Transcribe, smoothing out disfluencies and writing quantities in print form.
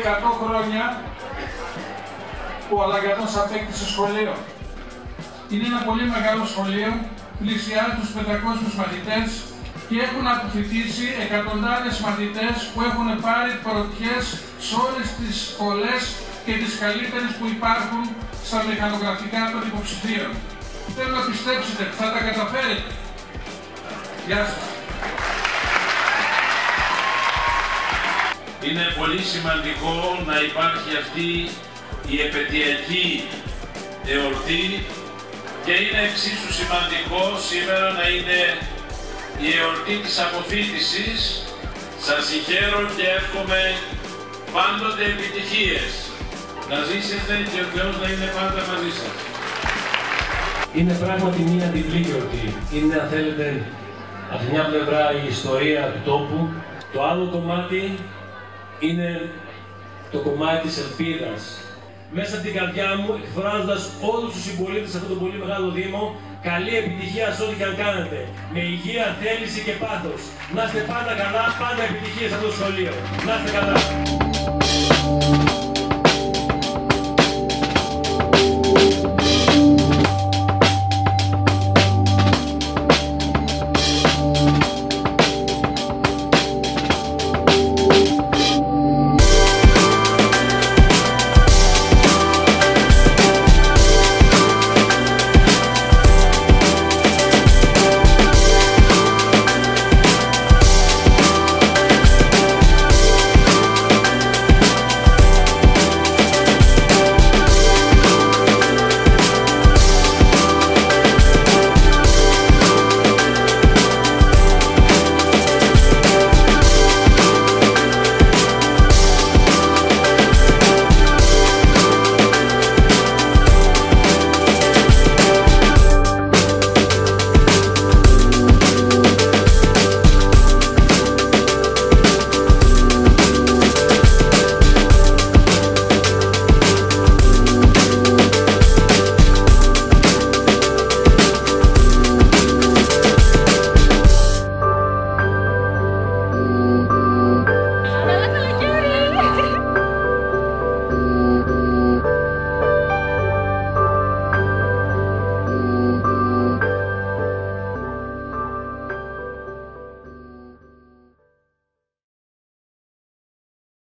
100 χρόνια που ο Λαγκαδός απέκτησε σχολείο. Είναι ένα πολύ μεγάλο σχολείο, πλησιάζει τους 500 μαθητές και έχουν αποφοιτήσει εκατοντάδες μαθητές που έχουν πάρει πρωτιές σε όλες τις σχολές και τις καλύτερες που υπάρχουν στα μηχανογραφικά των υποψηφίων. Θέλω να πιστέψετε, θα τα καταφέρετε. Γεια σας. Είναι πολύ σημαντικό να υπάρχει αυτή η επαιτειακή εορτή και είναι εξίσου σημαντικό σήμερα να είναι η εορτή της αποφοίτησης. Σας συγχαίρω και εύχομαι πάντοτε επιτυχίες. Να ζήσετε και ο Θεός να είναι πάντα μαζί σας. Είναι πράγματι μια διπλή γιορτή. Είναι, αν θέλετε, από τη μια πλευρά η ιστορία του τόπου. Το άλλο κομμάτι είναι το κομμάτι της ελπίδας. Μέσα από την καρδιά μου, εκφράζοντας όλους τους συμπολίτες σε αυτό το πολύ μεγάλο Δήμο, καλή επιτυχία σε ό,τι και αν κάνετε. Με υγεία, θέληση και πάθος. Να είστε πάντα καλά, πάντα επιτυχία σε αυτό το σχολείο. Να είστε καλά.